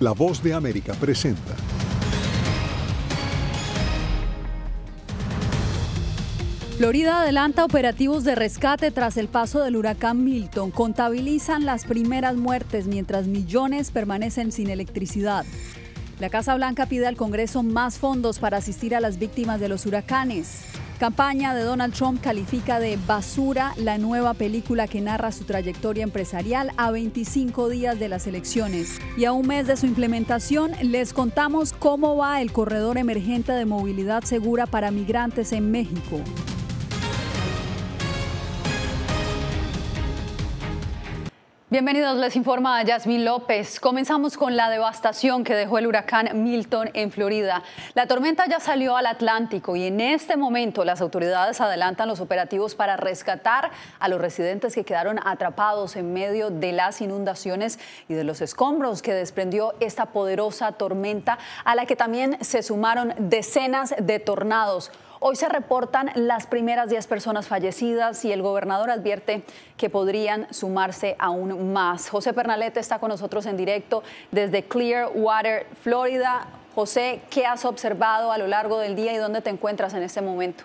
La Voz de América presenta. Florida adelanta operativos de rescate tras el paso del huracán Milton. Contabilizan las primeras muertes mientras millones permanecen sin electricidad. La Casa Blanca pide al Congreso más fondos para asistir a las víctimas de los huracanes. Campaña de Donald Trump califica de basura la nueva película que narra su trayectoria empresarial a 25 días de las elecciones. Y a un mes de su implementación, les contamos cómo va el corredor emergente de movilidad segura para migrantes en México. Bienvenidos, les informa Yasmín López. Comenzamos con la devastación que dejó el huracán Milton en Florida. La tormenta ya salió al Atlántico y en este momento las autoridades adelantan los operativos para rescatar a los residentes que quedaron atrapados en medio de las inundaciones y de los escombros que desprendió esta poderosa tormenta, a la que también se sumaron decenas de tornados. Hoy se reportan las primeras 10 personas fallecidas y el gobernador advierte que podrían sumarse aún más. José Pernalete está con nosotros en directo desde Clearwater, Florida. José, ¿qué has observado a lo largo del día y dónde te encuentras en este momento?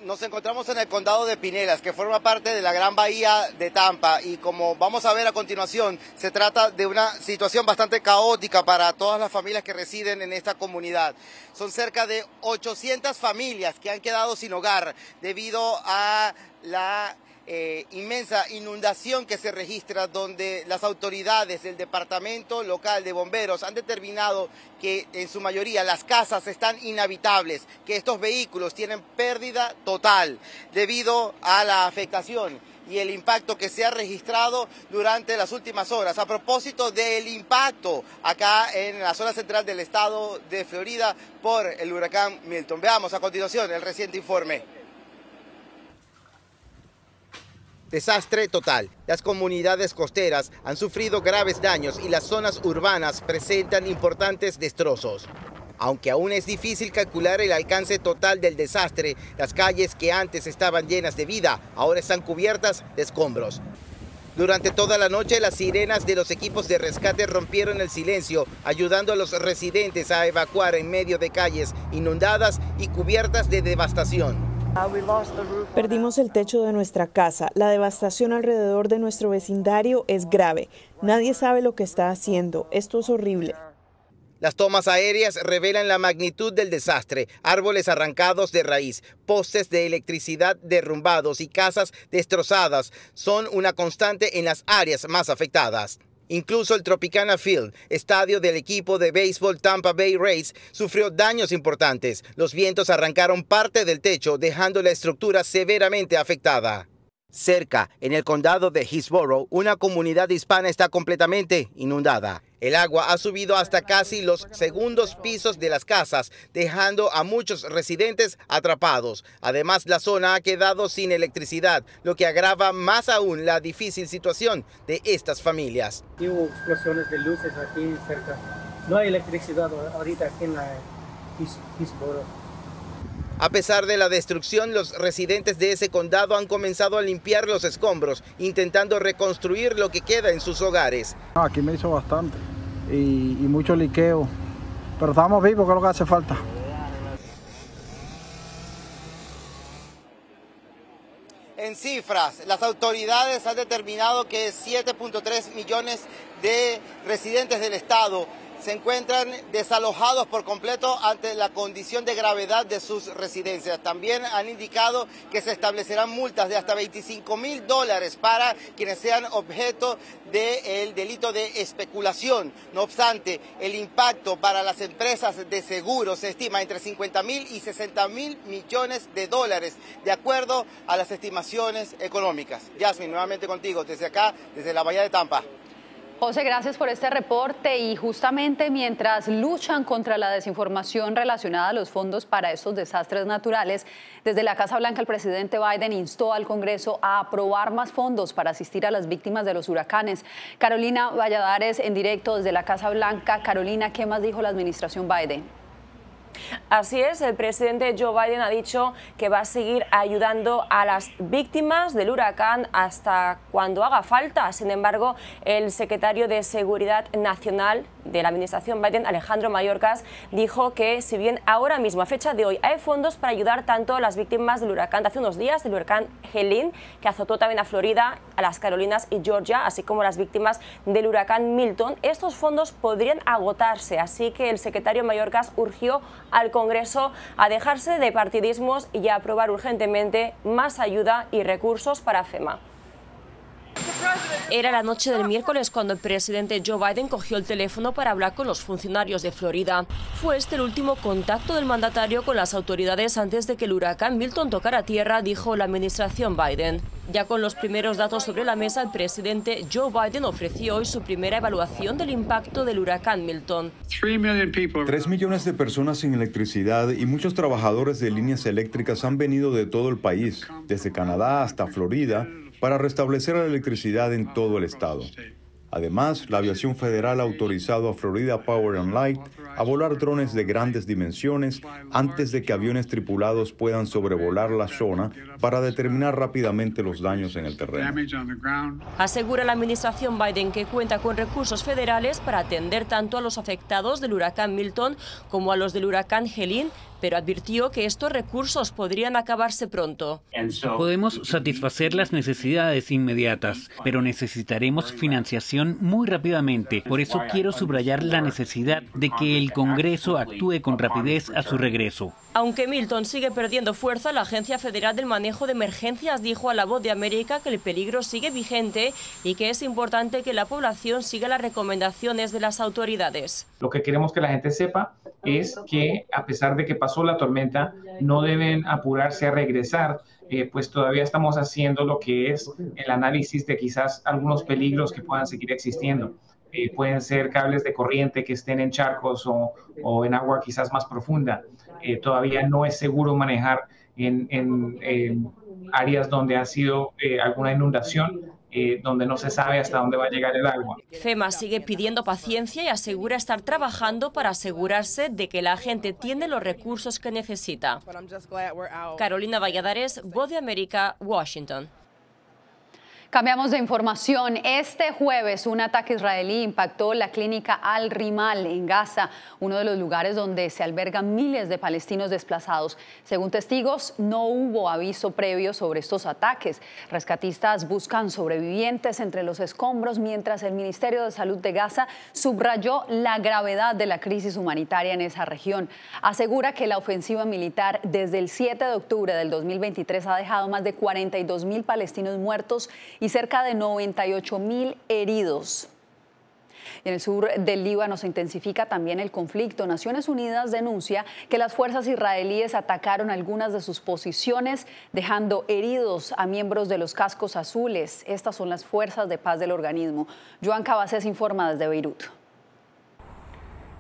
Nos encontramos en el condado de Pinellas, que forma parte de la Gran Bahía de Tampa, y como vamos a ver a continuación, se trata de una situación bastante caótica para todas las familias que residen en esta comunidad. Son cerca de 800 familias que han quedado sin hogar debido a la inmensa inundación que se registra, donde las autoridades del Departamento Local de Bomberos han determinado que en su mayoría las casas están inhabitables, que estos vehículos tienen pérdida total debido a la afectación y el impacto que se ha registrado durante las últimas horas. A propósito del impacto acá en la zona central del estado de Florida por el huracán Milton. Veamos a continuación el reciente informe. Desastre total. Las comunidades costeras han sufrido graves daños y las zonas urbanas presentan importantes destrozos. Aunque aún es difícil calcular el alcance total del desastre, las calles que antes estaban llenas de vida ahora están cubiertas de escombros. Durante toda la noche, las sirenas de los equipos de rescate rompieron el silencio, ayudando a los residentes a evacuar en medio de calles inundadas y cubiertas de devastación. Perdimos el techo de nuestra casa. La devastación alrededor de nuestro vecindario es grave. Nadie sabe lo que está haciendo. Esto es horrible. Las tomas aéreas revelan la magnitud del desastre: árboles arrancados de raíz, postes de electricidad derrumbados y casas destrozadas son una constante en las áreas más afectadas. Incluso el Tropicana Field, estadio del equipo de béisbol Tampa Bay Rays, sufrió daños importantes. Los vientos arrancaron parte del techo, dejando la estructura severamente afectada. Cerca, en el condado de Hillsborough, una comunidad hispana está completamente inundada. El agua ha subido hasta casi los segundos pisos de las casas, dejando a muchos residentes atrapados. Además, la zona ha quedado sin electricidad, lo que agrava más aún la difícil situación de estas familias. Hubo explosiones de luces aquí cerca. No hay electricidad ahorita aquí en la Hillsborough. A pesar de la destrucción, los residentes de ese condado han comenzado a limpiar los escombros, intentando reconstruir lo que queda en sus hogares. Aquí me hizo bastante y mucho liqueo, pero estamos vivos, que es lo que hace falta. En cifras, las autoridades han determinado que 7.3 millones de residentes del estado se encuentran desalojados por completo ante la condición de gravedad de sus residencias. También han indicado que se establecerán multas de hasta $25,000 para quienes sean objeto del delito de especulación. No obstante, el impacto para las empresas de seguros se estima entre $50,000 y $60,000 millones, de acuerdo a las estimaciones económicas. Yasmín, nuevamente contigo, desde acá, desde la Bahía de Tampa. José, gracias por este reporte. Y justamente mientras luchan contra la desinformación relacionada a los fondos para estos desastres naturales, desde la Casa Blanca el presidente Biden instó al Congreso a aprobar más fondos para asistir a las víctimas de los huracanes. Carolina Valladares en directo desde la Casa Blanca. Carolina, ¿qué más dijo la administración Biden? Así es, el presidente Joe Biden ha dicho que va a seguir ayudando a las víctimas del huracán hasta cuando haga falta. Sin embargo, el secretario de Seguridad Nacional de la administración Biden, Alejandro Mayorkas, dijo que si bien ahora mismo, a fecha de hoy, hay fondos para ayudar tanto a las víctimas del huracán de hace unos días, del huracán Helene, que azotó también a Florida, a las Carolinas y Georgia, así como las víctimas del huracán Milton, estos fondos podrían agotarse. Así que el secretario Mayorkas urgió al Congreso a dejarse de partidismos y a aprobar urgentemente más ayuda y recursos para FEMA. Era la noche del miércoles cuando el presidente Joe Biden cogió el teléfono para hablar con los funcionarios de Florida. Fue este el último contacto del mandatario con las autoridades antes de que el huracán Milton tocara tierra, dijo la administración Biden. Ya con los primeros datos sobre la mesa, el presidente Joe Biden ofreció hoy su primera evaluación del impacto del huracán Milton. 3 millones de personas sin electricidad y muchos trabajadores de líneas eléctricas han venido de todo el país, desde Canadá hasta Florida, para restablecer la electricidad en todo el estado. Además, la aviación federal ha autorizado a Florida Power and Light a volar drones de grandes dimensiones antes de que aviones tripulados puedan sobrevolar la zona para determinar rápidamente los daños en el terreno. Asegura la administración Biden que cuenta con recursos federales para atender tanto a los afectados del huracán Milton como a los del huracán Helene, pero advirtió que estos recursos podrían acabarse pronto. Podemos satisfacer las necesidades inmediatas, pero necesitaremos financiación muy rápidamente. Por eso quiero subrayar la necesidad de que el Congreso actúe con rapidez a su regreso. Aunque Milton sigue perdiendo fuerza, la Agencia Federal del Manejo de Emergencias dijo a La Voz de América que el peligro sigue vigente y que es importante que la población siga las recomendaciones de las autoridades. Lo que queremos que la gente sepa es que, a pesar de que pasó la tormenta, no deben apurarse a regresar, pues todavía estamos haciendo lo que es el análisis de quizás algunos peligros que puedan seguir existiendo. Pueden ser cables de corriente que estén en charcos o en agua quizás más profunda. Todavía no es seguro manejar en áreas donde ha sido alguna inundación, donde no se sabe hasta dónde va a llegar el agua. FEMA sigue pidiendo paciencia y asegura estar trabajando para asegurarse de que la gente tiene los recursos que necesita. Carolina Valladares, Voz de América, Washington. Cambiamos de información. Este jueves un ataque israelí impactó la clínica Al-Rimal en Gaza, uno de los lugares donde se albergan miles de palestinos desplazados. Según testigos, no hubo aviso previo sobre estos ataques. Rescatistas buscan sobrevivientes entre los escombros, mientras el Ministerio de Salud de Gaza subrayó la gravedad de la crisis humanitaria en esa región. Asegura que la ofensiva militar desde el 7 de octubre del 2023 ha dejado más de 42.000 palestinos muertos y cerca de 98.000 heridos. En el sur del Líbano se intensifica también el conflicto. Naciones Unidas denuncia que las fuerzas israelíes atacaron algunas de sus posiciones, dejando heridos a miembros de los cascos azules. Estas son las fuerzas de paz del organismo. Joan Cabacés informa desde Beirut.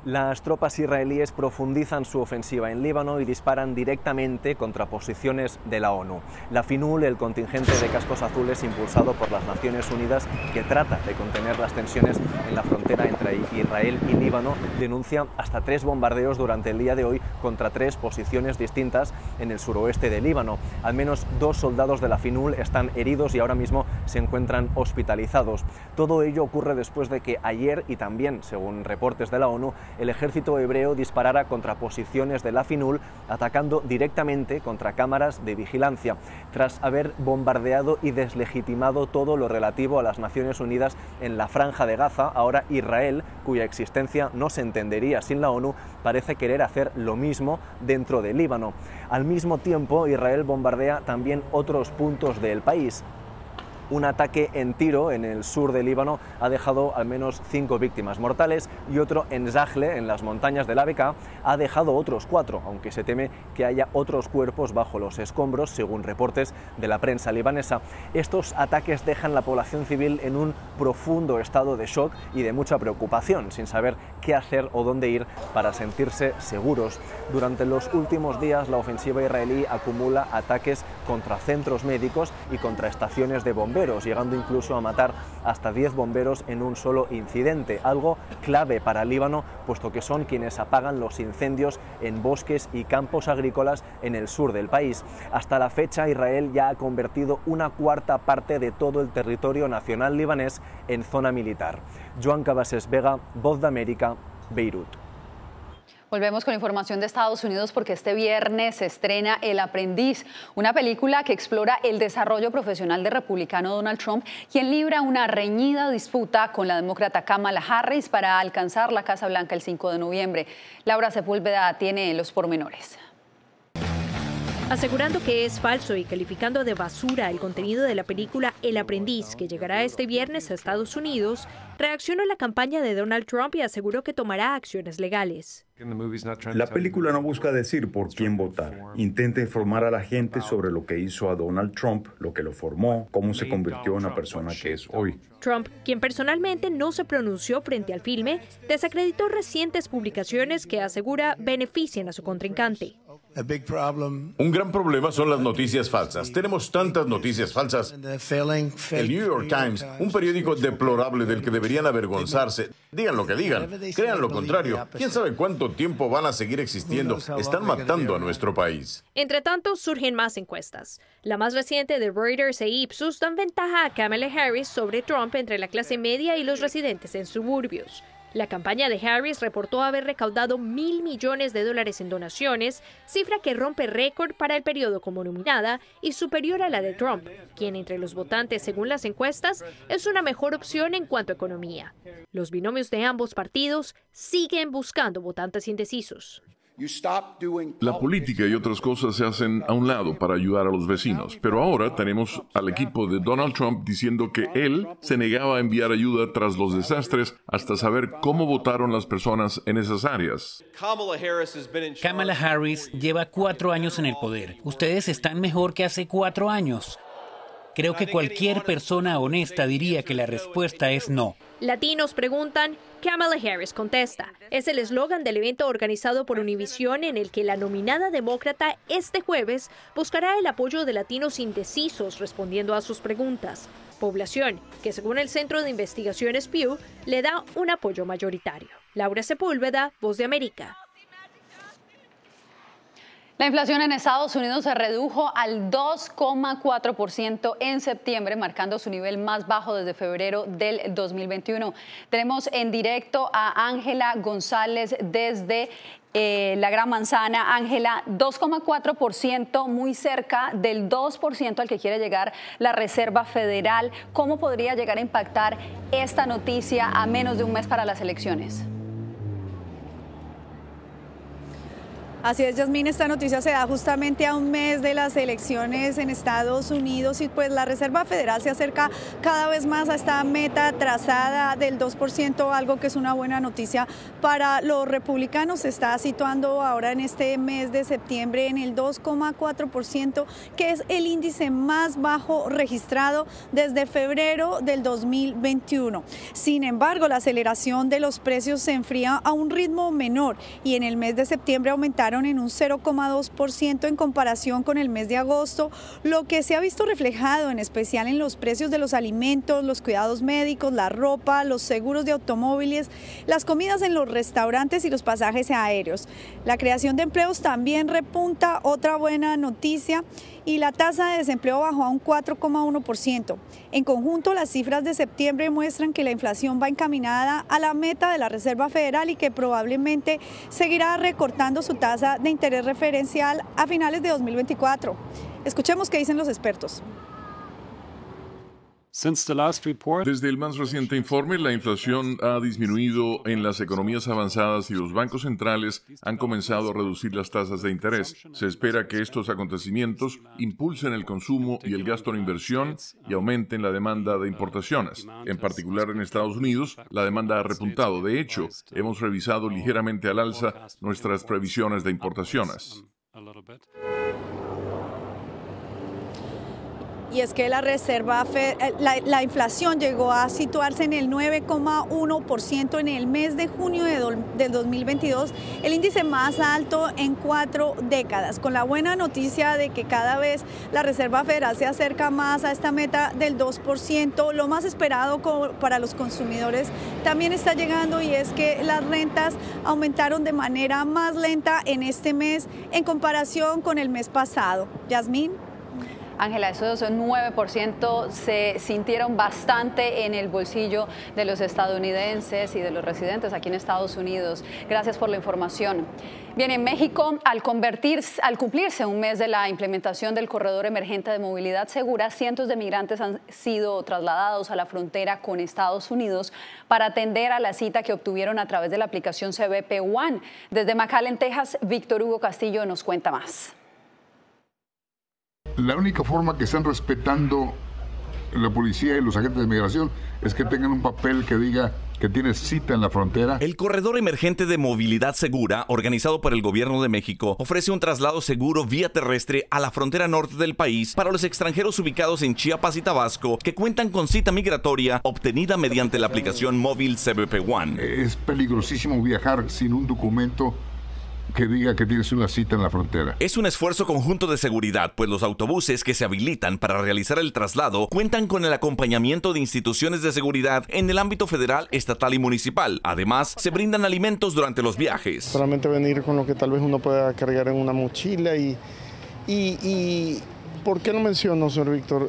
Las tropas israelíes profundizan su ofensiva en Líbano y disparan directamente contra posiciones de la ONU. La FINUL, el contingente de cascos azules impulsado por las Naciones Unidas que trata de contener las tensiones en la frontera entre Israel y Líbano, denuncia hasta 3 bombardeos durante el día de hoy contra 3 posiciones distintas en el suroeste de Líbano. Al menos 2 soldados de la FINUL están heridos y ahora mismo se encuentran hospitalizados. Todo ello ocurre después de que ayer, y también según reportes de la ONU, el ejército hebreo disparara contra posiciones de la FINUL, atacando directamente contra cámaras de vigilancia. Tras haber bombardeado y deslegitimado todo lo relativo a las Naciones Unidas en la Franja de Gaza, ahora Israel, cuya existencia no se entendería sin la ONU, parece querer hacer lo mismo dentro de Líbano. Al mismo tiempo, Israel bombardea también otros puntos del país. Un ataque en Tiro, en el sur de Líbano, ha dejado al menos 5 víctimas mortales y otro en Zajle, en las montañas del Bekaa, ha dejado otros 4, aunque se teme que haya otros cuerpos bajo los escombros, según reportes de la prensa libanesa. Estos ataques dejan la población civil en un profundo estado de shock y de mucha preocupación, sin saber qué hacer o dónde ir para sentirse seguros. Durante los últimos días, la ofensiva israelí acumula ataques contra centros médicos y contra estaciones de bomberos. bomberos, llegando incluso a matar hasta 10 bomberos en un solo incidente, algo clave para Líbano, puesto que son quienes apagan los incendios en bosques y campos agrícolas en el sur del país. Hasta la fecha, Israel ya ha convertido una cuarta parte de todo el territorio nacional libanés en zona militar. Joan Cabasés Vega, Voz de América, Beirut. Volvemos con información de Estados Unidos porque este viernes se estrena El Aprendiz, una película que explora el desarrollo profesional del republicano Donald Trump, quien libra una reñida disputa con la demócrata Kamala Harris para alcanzar la Casa Blanca el 5 de noviembre. Laura Sepúlveda tiene los pormenores. Asegurando que es falso y calificando de basura el contenido de la película El Aprendiz, que llegará este viernes a Estados Unidos, reaccionó a la campaña de Donald Trump y aseguró que tomará acciones legales. La película no busca decir por quién votar. Intenta informar a la gente sobre lo que hizo a Donald Trump, lo que lo formó, cómo se convirtió en la persona que es hoy. Trump, quien personalmente no se pronunció frente al filme, desacreditó recientes publicaciones que asegura benefician a su contrincante. Un gran problema son las noticias falsas. Tenemos tantas noticias falsas. El New York Times, un periódico deplorable del que deberían avergonzarse. Digan lo que digan, crean lo contrario. ¿Quién sabe cuánto tiempo van a seguir existiendo? Están matando a nuestro país. Entre tanto, surgen más encuestas. La más reciente de Reuters e Ipsos dan ventaja a Kamala Harris sobre Trump entre la clase media y los residentes en suburbios. La campaña de Harris reportó haber recaudado $1.000 millones en donaciones, cifra que rompe récord para el periodo como nominada y superior a la de Trump, quien entre los votantes, según las encuestas, es una mejor opción en cuanto a economía. Los binomios de ambos partidos siguen buscando votantes indecisos. La política y otras cosas se hacen a un lado para ayudar a los vecinos, pero ahora tenemos al equipo de Donald Trump diciendo que él se negaba a enviar ayuda tras los desastres hasta saber cómo votaron las personas en esas áreas. Kamala Harris lleva 4 años en el poder. Ustedes están mejor que hace 4 años. Creo que cualquier persona honesta diría que la respuesta es no. Latinos preguntan, Kamala Harris contesta. Es el eslogan del evento organizado por Univision en el que la nominada demócrata este jueves buscará el apoyo de latinos indecisos respondiendo a sus preguntas. Población que, según el Centro de Investigaciones Pew, le da un apoyo mayoritario. Laura Sepúlveda, Voz de América. La inflación en Estados Unidos se redujo al 2,4% en septiembre, marcando su nivel más bajo desde febrero del 2021. Tenemos en directo a Ángela González desde la Gran Manzana. Ángela, 2,4%, muy cerca del 2% al que quiere llegar la Reserva Federal. ¿Cómo podría llegar a impactar esta noticia a menos de un mes para las elecciones? Así es, Yasmín, esta noticia se da justamente a un mes de las elecciones en Estados Unidos y pues la Reserva Federal se acerca cada vez más a esta meta trazada del 2%, algo que es una buena noticia para los republicanos. Se está situando ahora en este mes de septiembre en el 2,4%, que es el índice más bajo registrado desde febrero del 2021. Sin embargo, la aceleración de los precios se enfría a un ritmo menor y en el mes de septiembre aumentaron en un 0,2% en comparación con el mes de agosto, lo que se ha visto reflejado en especial en los precios de los alimentos, los cuidados médicos, la ropa, los seguros de automóviles, las comidas en los restaurantes y los pasajes aéreos. La creación de empleos también repunta, otra buena noticia, y la tasa de desempleo bajó a un 4,1%. En conjunto, las cifras de septiembre muestran que la inflación va encaminada a la meta de la Reserva Federal y que probablemente seguirá recortando su tasa de interés referencial a finales de 2024. Escuchemos qué dicen los expertos. Desde el más reciente informe, la inflación ha disminuido en las economías avanzadas y los bancos centrales han comenzado a reducir las tasas de interés. Se espera que estos acontecimientos impulsen el consumo y el gasto en inversión y aumenten la demanda de importaciones. En particular en Estados Unidos, la demanda ha repuntado. De hecho, hemos revisado ligeramente al alza nuestras previsiones de importaciones. y es que la inflación llegó a situarse en el 9,1% en el mes de junio del 2022, el índice más alto en 4 décadas, con la buena noticia de que cada vez la Reserva Federal se acerca más a esta meta del 2%, lo más esperado para los consumidores también está llegando, y es que las rentas aumentaron de manera más lenta en este mes en comparación con el mes pasado. Yasmín. Ángela, esos 9% se sintieron bastante en el bolsillo de los estadounidenses y de los residentes aquí en Estados Unidos. Gracias por la información. Bien, en México, al cumplirse un mes de la implementación del corredor emergente de movilidad segura, cientos de migrantes han sido trasladados a la frontera con Estados Unidos para atender a la cita que obtuvieron a través de la aplicación CBP One. Desde McAllen, Texas, Víctor Hugo Castillo nos cuenta más. La única forma que están respetando la policía y los agentes de migración es que tengan un papel que diga que tiene cita en la frontera. El corredor emergente de movilidad segura, organizado por el gobierno de México, ofrece un traslado seguro vía terrestre a la frontera norte del país para los extranjeros ubicados en Chiapas y Tabasco que cuentan con cita migratoria obtenida mediante la aplicación móvil CBP One. Es peligrosísimo viajar sin un documento que diga que tienes una cita en la frontera. Es un esfuerzo conjunto de seguridad, pues los autobuses que se habilitan para realizar el traslado cuentan con el acompañamiento de instituciones de seguridad en el ámbito federal, estatal y municipal. Además, se brindan alimentos durante los viajes. Solamente venir con lo que tal vez uno pueda cargar en una mochila y ¿por qué no menciono, señor Víctor?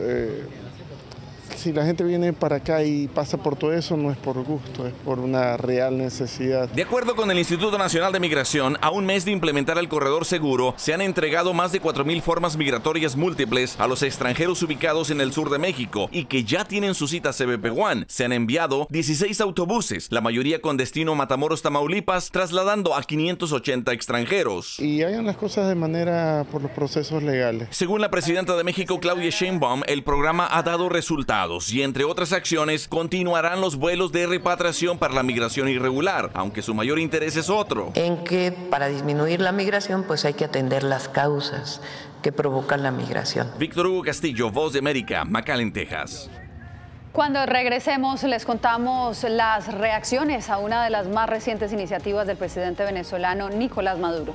Si la gente viene para acá y pasa por todo eso, no es por gusto, es por una real necesidad. De acuerdo con el Instituto Nacional de Migración, a un mes de implementar el corredor seguro, se han entregado más de 4,000 formas migratorias múltiples a los extranjeros ubicados en el sur de México y que ya tienen su cita CBP One. Se han enviado 16 autobuses, la mayoría con destino a Matamoros, Tamaulipas, trasladando a 580 extranjeros. Y hagan las cosas de manera por los procesos legales. Según la presidenta de México, Claudia Sheinbaum, el programa ha dado resultados y entre otras acciones continuarán los vuelos de repatriación para la migración irregular, aunque su mayor interés es otro. En que para disminuir la migración pues hay que atender las causas que provocan la migración. Víctor Hugo Castillo, Voz de América, McAllen, Texas. Cuando regresemos les contamos las reacciones a una de las más recientes iniciativas del presidente venezolano Nicolás Maduro.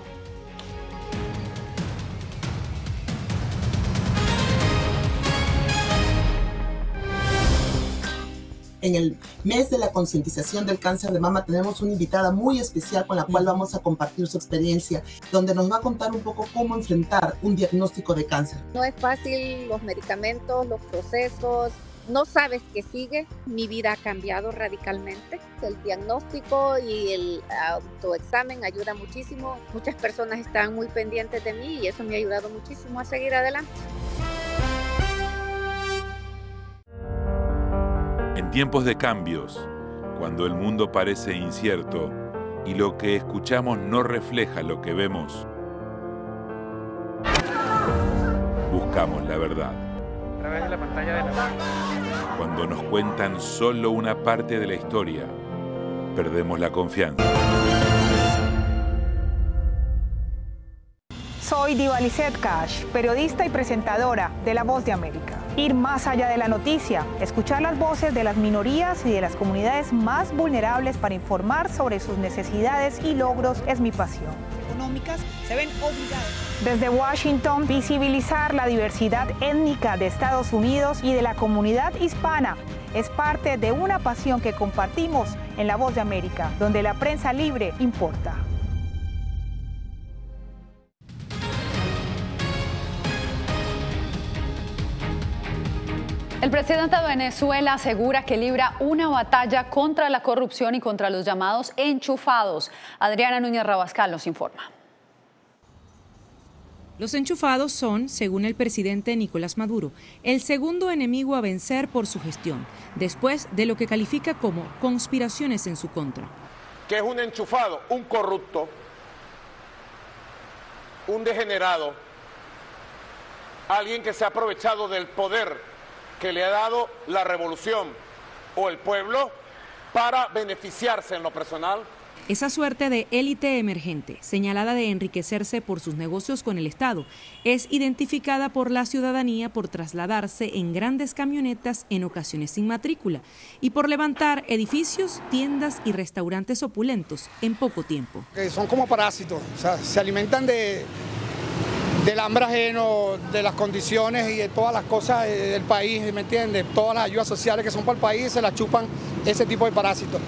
En el mes de la concientización del cáncer de mama tenemos una invitada muy especial con la cual vamos a compartir su experiencia, donde nos va a contar un poco cómo enfrentar un diagnóstico de cáncer. No es fácil, los medicamentos, los procesos, no sabes qué sigue. Mi vida ha cambiado radicalmente. El diagnóstico y el autoexamen ayuda muchísimo. Muchas personas están muy pendientes de mí y eso me ha ayudado muchísimo a seguir adelante. En tiempos de cambios, cuando el mundo parece incierto y lo que escuchamos no refleja lo que vemos, buscamos la verdad. A través de la pantalla de la... Cuando nos cuentan solo una parte de la historia, perdemos la confianza. Soy Diva Lizette Cash, periodista y presentadora de La Voz de América. Ir más allá de la noticia, escuchar las voces de las minorías y de las comunidades más vulnerables para informar sobre sus necesidades y logros es mi pasión. Económicas se ven obligadas. Desde Washington, visibilizar la diversidad étnica de Estados Unidos y de la comunidad hispana es parte de una pasión que compartimos en La Voz de América, donde la prensa libre importa. El presidente de Venezuela asegura que libra una batalla contra la corrupción y contra los llamados enchufados. Adriana Núñez Rabascal nos informa. Los enchufados son, según el presidente Nicolás Maduro, el segundo enemigo a vencer por su gestión, después de lo que califica como conspiraciones en su contra. ¿Qué es un enchufado? Un corrupto, un degenerado, alguien que se ha aprovechado del poder que le ha dado la revolución o el pueblo para beneficiarse en lo personal. Esa suerte de élite emergente, señalada de enriquecerse por sus negocios con el Estado, es identificada por la ciudadanía por trasladarse en grandes camionetas, en ocasiones sin matrícula, y por levantar edificios, tiendas y restaurantes opulentos en poco tiempo. Son como parásitos, o sea, se alimentan del hambre ajeno, de las condiciones y de todas las cosas del país, ¿me entiendes? Todas las ayudas sociales que son para el país se las chupan ese tipo de parásitos.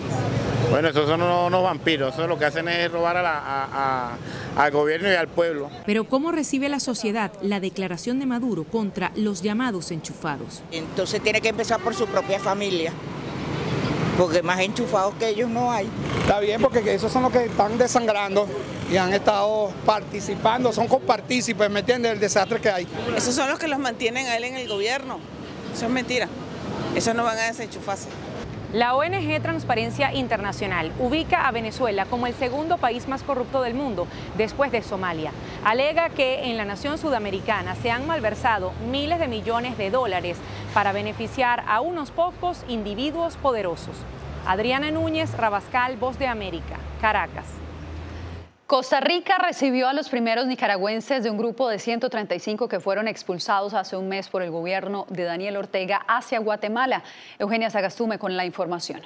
Bueno, esos son unos vampiros, eso lo que hacen es robar al gobierno y al pueblo. Pero ¿cómo recibe la sociedad la declaración de Maduro contra los llamados enchufados? Entonces tiene que empezar por su propia familia, porque más enchufados que ellos no hay. Está bien, porque esos son los que están desangrando y han estado participando, son compartícipes, ¿me entiendes?, del desastre que hay. Esos son los que los mantienen a él en el gobierno. Eso es mentira. Esos no van a desenchufarse. La ONG Transparencia Internacional ubica a Venezuela como el segundo país más corrupto del mundo, después de Somalia. Alega que en la nación sudamericana se han malversado miles de millones de dólares para beneficiar a unos pocos individuos poderosos. Adriana Núñez, Rabascal, Voz de América, Caracas. Costa Rica recibió a los primeros nicaragüenses de un grupo de 135 que fueron expulsados hace un mes por el gobierno de Daniel Ortega hacia Guatemala. Eugenia Sagastume con la información.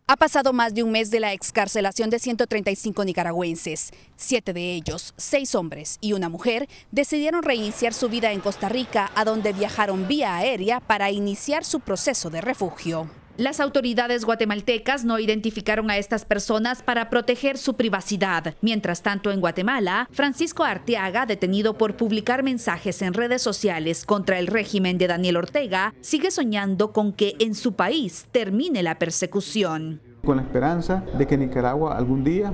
Ha pasado más de un mes de la excarcelación de 135 nicaragüenses. 7 de ellos, 6 hombres y una mujer, decidieron reiniciar su vida en Costa Rica, a donde viajaron vía aérea para iniciar su proceso de refugio. Las autoridades guatemaltecas no identificaron a estas personas para proteger su privacidad. Mientras tanto, en Guatemala, Francisco Arteaga, detenido por publicar mensajes en redes sociales contra el régimen de Daniel Ortega, sigue soñando con que en su país termine la persecución. Con la esperanza de que Nicaragua algún día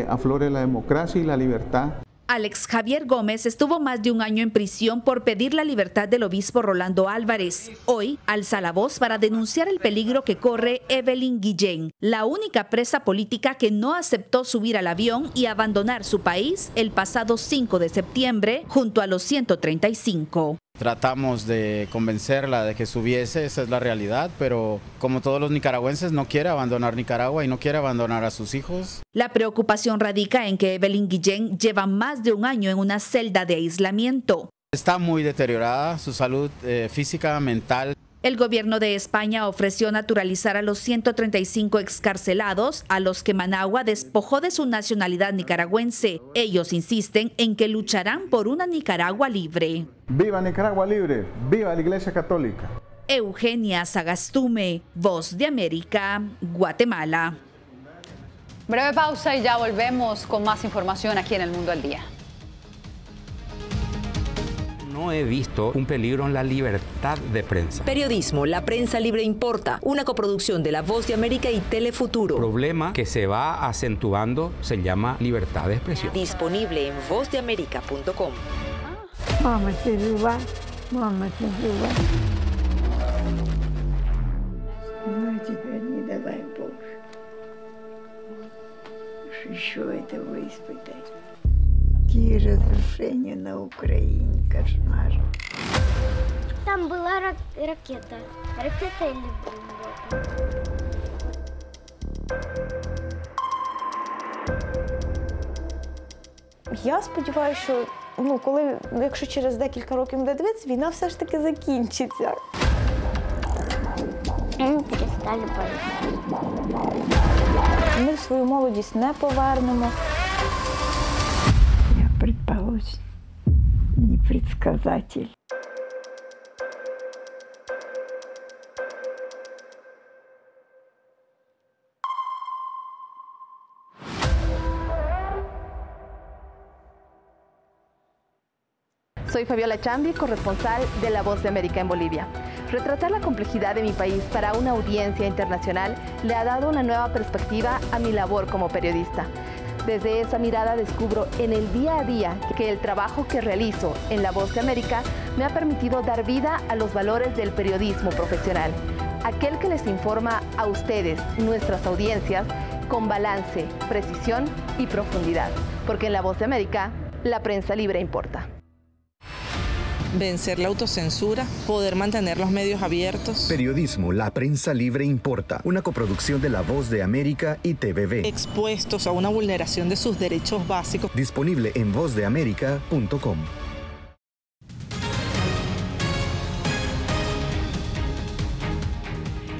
aflore la democracia y la libertad. Alex Javier Gómez estuvo más de un año en prisión por pedir la libertad del obispo Rolando Álvarez. Hoy alza la voz para denunciar el peligro que corre Evelyn Guillén, la única presa política que no aceptó subir al avión y abandonar su país el pasado 5 de septiembre junto a los 135. Tratamos de convencerla de que subiese, esa es la realidad, pero como todos los nicaragüenses no quiere abandonar Nicaragua y no quiere abandonar a sus hijos. La preocupación radica en que Evelyn Guillén lleva más de un año en una celda de aislamiento. Está muy deteriorada su salud física, mental. El gobierno de España ofreció naturalizar a los 135 excarcelados, a los que Managua despojó de su nacionalidad nicaragüense. Ellos insisten en que lucharán por una Nicaragua libre. ¡Viva Nicaragua libre! ¡Viva la Iglesia Católica! Eugenia Sagastume, Voz de América, Guatemala. Breve pausa y ya volvemos con más información aquí en El Mundo al Día. No he visto un peligro en la libertad de prensa. Periodismo, la prensa libre importa. Una coproducción de La Voz de América y Telefuturo. El problema que se va acentuando se llama libertad de expresión. Disponible en vozdeamerica.com. Mama, te lleva. Mama, te lleva. No, теперь не давай Боже. Еще этого испытать. Какие разрушения на Украине, кошмар. Там была ракета. Ракета или бомба? Я сподіваюся, що якщо через декілька років буде дивитися, війна все ж таки закінчиться. Ми перестали боятися. Ми свою молодість не повернемо. Предположим, непредсказатель. Soy Fabiola Chambi, corresponsal de La Voz de América en Bolivia. Retratar la complejidad de mi país para una audiencia internacional le ha dado una nueva perspectiva a mi labor como periodista. Desde esa mirada descubro en el día a día que el trabajo que realizo en La Voz de América me ha permitido dar vida a los valores del periodismo profesional. Aquel que les informa a ustedes, nuestras audiencias, con balance, precisión y profundidad. Porque en La Voz de América, la prensa libre importa. vencer la autocensura, poder mantener los medios abiertos. Periodismo, la prensa libre importa, una coproducción de La Voz de América y TVV. Expuestos a una vulneración de sus derechos básicos. Disponible en vozdeamerica.com.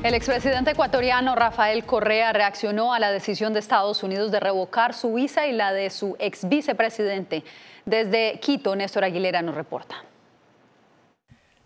El expresidente ecuatoriano Rafael Correa reaccionó a la decisión de Estados Unidos de revocar su visa y la de su ex vicepresidente. Desde Quito, Néstor Aguilera nos reporta.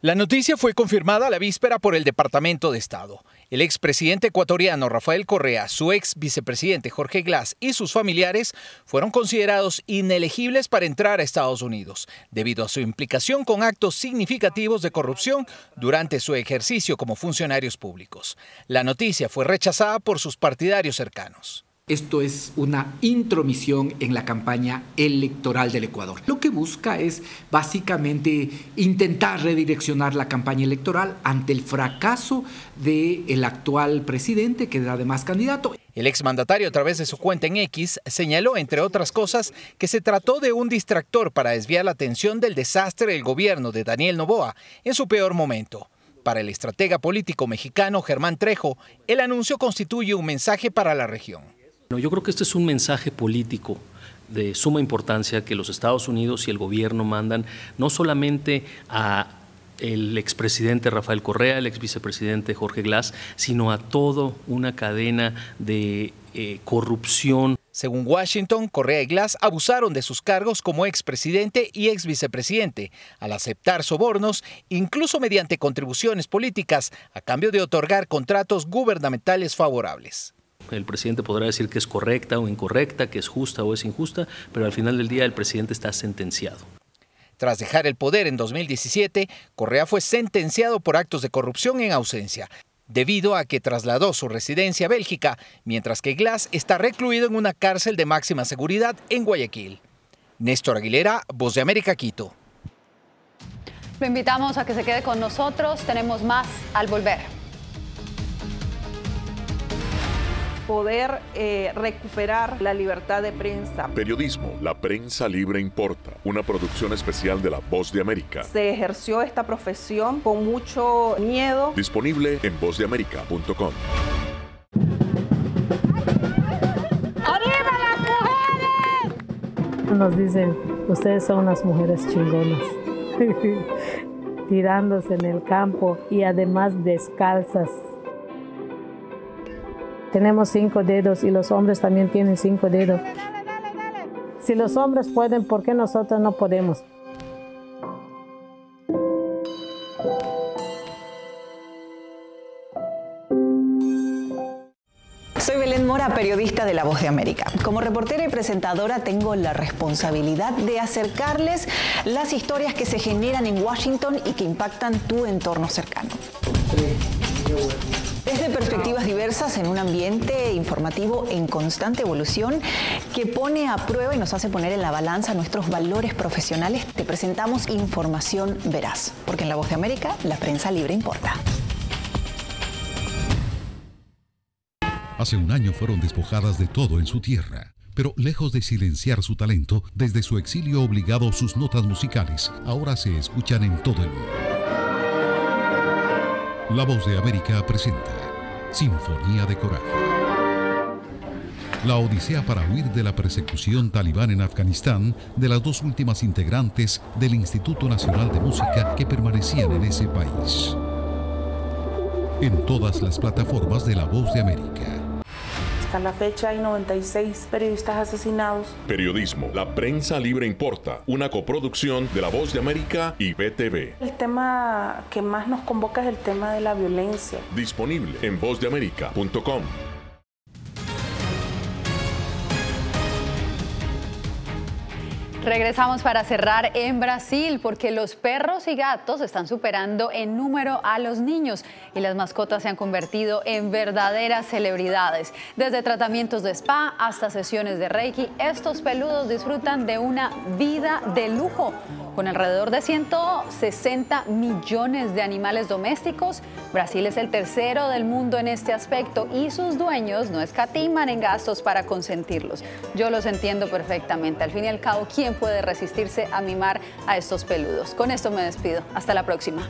La noticia fue confirmada a la víspera por el Departamento de Estado. El expresidente ecuatoriano Rafael Correa, su ex vicepresidente Jorge Glass y sus familiares fueron considerados inelegibles para entrar a Estados Unidos, debido a su implicación con actos significativos de corrupción durante su ejercicio como funcionarios públicos. La noticia fue rechazada por sus partidarios cercanos. Esto es una intromisión en la campaña electoral del Ecuador. Lo que busca es básicamente intentar redireccionar la campaña electoral ante el fracaso del actual presidente, que es además candidato. El exmandatario, a través de su cuenta en X, señaló, entre otras cosas, que se trató de un distractor para desviar la atención del desastre del gobierno de Daniel Noboa en su peor momento. Para el estratega político mexicano Germán Trejo, el anuncio constituye un mensaje para la región. Yo creo que este es un mensaje político de suma importancia que los Estados Unidos y el gobierno mandan no solamente a el expresidente Rafael Correa, el exvicepresidente Jorge Glass, sino a toda una cadena de corrupción. Según Washington, Correa y Glass abusaron de sus cargos como expresidente y exvicepresidente al aceptar sobornos, incluso mediante contribuciones políticas, a cambio de otorgar contratos gubernamentales favorables. El presidente podrá decir que es correcta o incorrecta, que es justa o es injusta, pero al final del día el presidente está sentenciado. Tras dejar el poder en 2017, Correa fue sentenciado por actos de corrupción en ausencia, debido a que trasladó su residencia a Bélgica, mientras que Glass está recluido en una cárcel de máxima seguridad en Guayaquil. Néstor Aguilera, Voz de América, Quito. Lo invitamos a que se quede con nosotros. Tenemos más al volver. Poder recuperar la libertad de prensa. Periodismo, la prensa libre importa, una producción especial de La Voz de América. Se ejerció esta profesión con mucho miedo. Disponible en vozdeamerica.com. ¡Arriba las mujeres! Nos dicen, ustedes son unas mujeres chingonas, tirándose en el campo y además descalzas. Tenemos 5 dedos y los hombres también tienen 5 dedos. Si los hombres pueden, ¿por qué nosotros no podemos? Soy Belén Mora, periodista de La Voz de América. Como reportera y presentadora tengo la responsabilidad de acercarles las historias que se generan en Washington y que impactan tu entorno cercano. Desde perspectivas diversas en un ambiente informativo en constante evolución que pone a prueba y nos hace poner en la balanza nuestros valores profesionales, te presentamos información veraz, porque en La Voz de América la prensa libre importa. Hace un año fueron despojadas de todo en su tierra, pero lejos de silenciar su talento, desde su exilio obligado sus notas musicales ahora se escuchan en todo el mundo. La Voz de América presenta Sinfonía de Coraje. La odisea para huir de la persecución talibán en Afganistán de las 2 últimas integrantes del Instituto Nacional de Música que permanecían en ese país. En todas las plataformas de La Voz de América. Hasta la fecha hay 96 periodistas asesinados. Periodismo, la prensa libre importa, una coproducción de La Voz de América y BTV. El tema que más nos convoca es el tema de la violencia. Disponible en vozdeamerica.com. Regresamos para cerrar en Brasil porque los perros y gatos están superando en número a los niños y las mascotas se han convertido en verdaderas celebridades. Desde tratamientos de spa hasta sesiones de Reiki, estos peludos disfrutan de una vida de lujo. Con alrededor de 160 millones de animales domésticos, Brasil es el tercero del mundo en este aspecto y sus dueños no escatiman en gastos para consentirlos. Yo los entiendo perfectamente. Al fin y al cabo, ¿quién puede resistirse a mimar a estos peludos? Con esto me despido. Hasta la próxima.